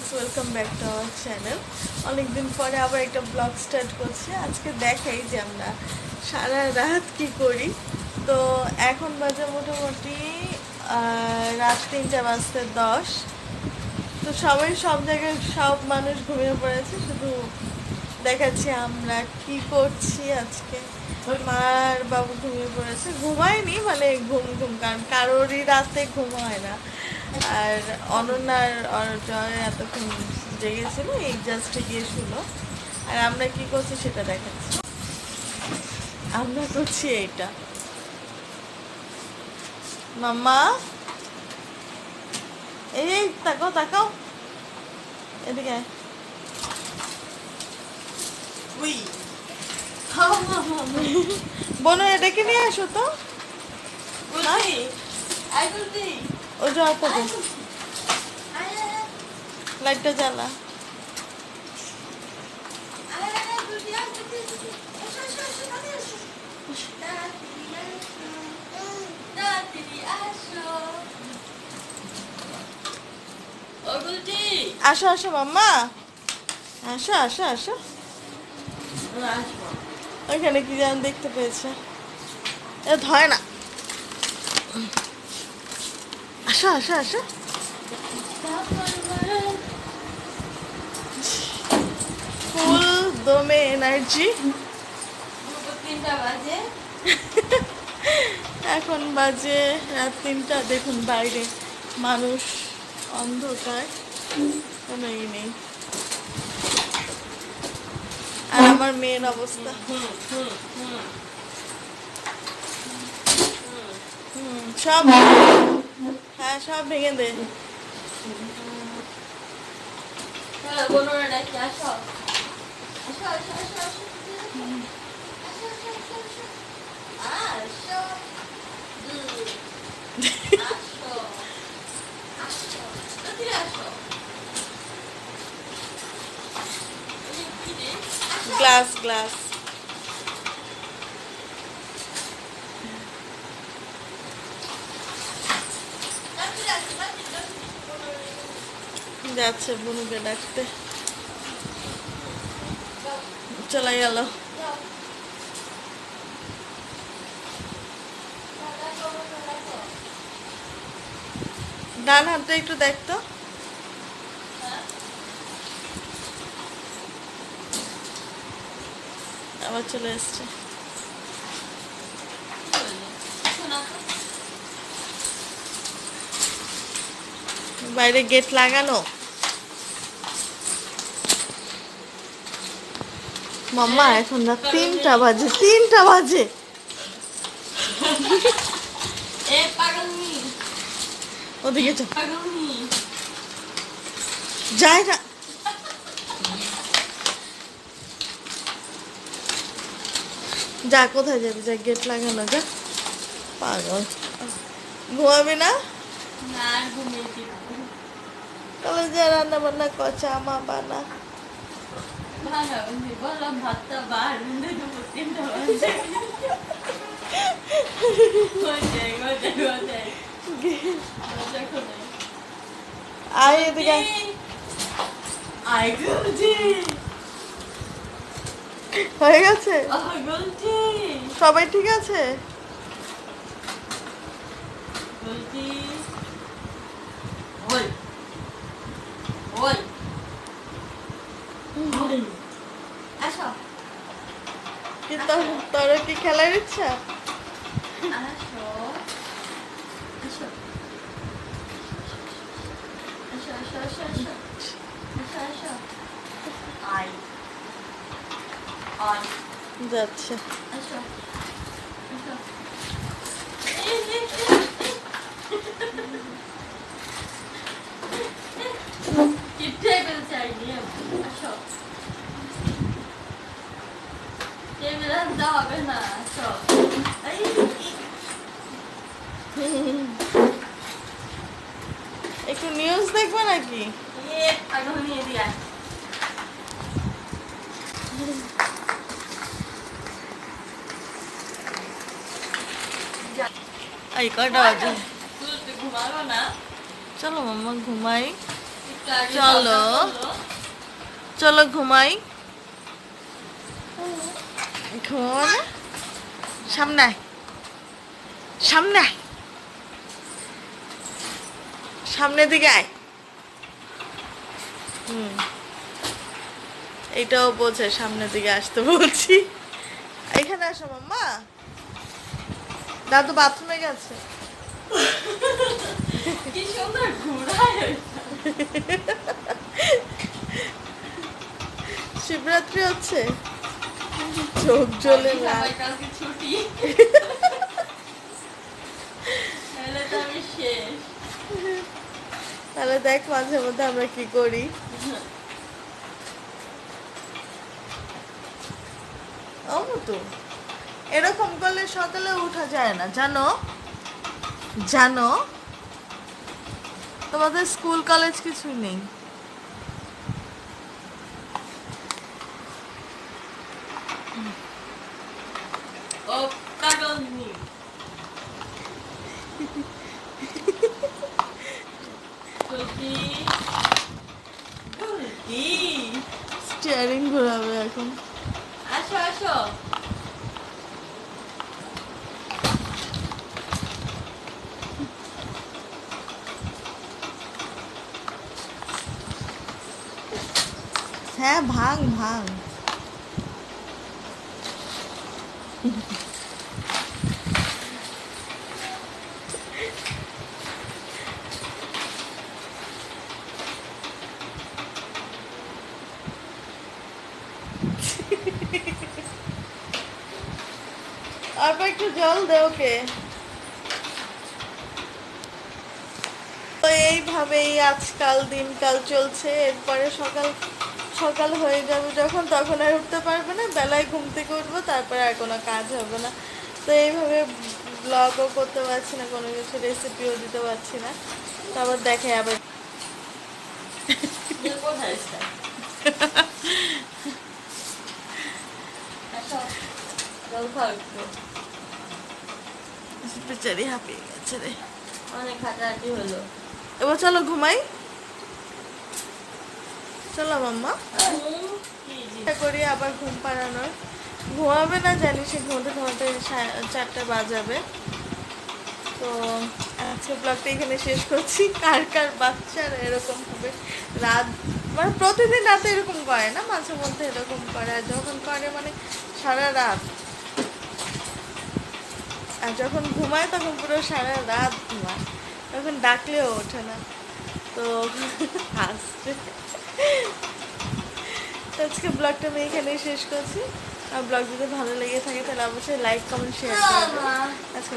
Viewers, welcome back to our channel. অনেকদিন পরে আবার একটা ব্লগ স্টার্ট করছি। আজকে দেখাই যে আমরা সারা রাত কি করি। তো এখন বাজে মোটামুটি রাত 3:10। তো সবাই সব জায়গায় সব মানুষ ঘুমিয়ে পড়েছে, শুধু দেখাচ্ছি আমরা কি করছি আজকে। মার বাবু ঘুমিয়ে পড়েছে, ঘুমায়নি মানে ঘুম ঘুম, কারণ কারোরই রাতে ঘুম হয় না। আর অনন্যার জয় এতক্ষণ জেগেছিল, এই জাস্ট গিয়ে শুলো। আর আমরা কি করছি সেটা দেখাচ্ছি। আমরা করছি এইটা। মাম্মা, এই তাকাও তাকাও, এদিকে আয়। বোনো এটাকে নিয়ে আসো তো। ও যাও থাকে, লাইটটা জ্বালা। আসো আসো মাম্মা, আসো আসো আসো। ওইখানে কি যেন দেখতে পেয়েছে, এ ধয় না। আসো আসো আসো। ফুল দমে এনার্জি। এখন বাজে রাত 3টা। দেখুন বাইরে মানুষ, অন্ধকার, কোনো ই নেই। আর আমার মেয়ের অবস্থা, সব, হ্যাঁ সব ভেঙে দে। গ্লাস গ্লাস যাচ্ছে বুনুকে ডাকতে, চলে গেল। ডান হাতটা একটু দেখতো, আবার চলে এসছে। বাইরে গেট লাগানো। মাম্মা এখন রাত 3টা বাজে, 3টা বাজে। ওদিকে যায় না। যা, কোথায় যাবি, যা, গেট লাগানো, যা। পাগল, ঘুমাবি না? কলেজে রান্না বান্না কর, চা মা বানা। আয় এদিকে, হয়ে গেছে? সবাই ঠিক আছে? তোর কি খেলার ইচ্ছা? যাচ্ছে। একটু নিউজ দেখবে নাকি? এই কয়টা বাজে? চলো মাম্মা ঘুমাই। চলো চলো ঘুমাই। ঘুমাবো না? সামনে আয়, সামনে আয়, সামনের দিকে আয়। এইটাও বোঝে সামনের দিকে আসতে বলছি। এখানে আসো মাম্মা, দাদু বাথরুমে গেছে। কি সুন্দর ঘুরায়। শিবরাত্রি হচ্ছে, চোখ জ্বলে লাল। কালকে ছুটি, তাহলে তো আমি শেষ। তাহলে দেখ মাঝে মধ্যে আমরা কি করি। তো এরকম করলে সকালে উঠা যায় না, জানো জানো? তোমাদের স্কুল কলেজ কিছুই নেই। ও কাগজনি ছুটি ছুটি। স্টিয়ারিং ঘোরাবে এখন। আসো আসো। হ্যাঁ ভাঙ ভাঙ। আর একটু জল দে ওকে। তো এইভাবেই আজকাল দিনকাল চলছে। এরপরে সকাল সকাল হয়ে যাবে যখন, তখন আর উঠতে পারবে না, বেলায় ঘুম থেকে উঠবো, তারপরে আর কোনো কাজ হবে না। তো এইভাবে ব্লগও করতে পারছি না, কোনো কিছু রেসিপিও দিতে পারছি না। তো আবার দেখে আবার কোথায় আছে? আসো জল খাও একটু। বেচারি হাঁপিয়ে গেছে রে। অনেক হাঁটাহাঁটি হলো। এবার চলো ঘুমাই, চলো মাম্মা। চেষ্টা করি আবার ঘুম পাড়ানোর। ঘুমাবে না জানি, সে ঘুমোতে ঘুমোতে 4টা বাজাবে। তো আজকে ব্লগটা এখানে শেষ করছি। কার কার বাচ্চারা এরকম হবে রাত, মানে প্রতিদিন রাতে এরকম করে না, মাঝে মধ্যে এরকম করে, আর যখন করে মানে সারা রাত। আর যখন ঘুমায় তখন পুরো সারা রাত ঘুমায়, তখন ডাকলেও ওঠে না। তো হাসছে। তো আজকে ব্লগটা আমি এখানেই শেষ করছি। আর ব্লগ যদি ভালো লেগে থাকে তাহলে অবশ্যই লাইক কমেন্ট শেয়ার করবেন। আজকে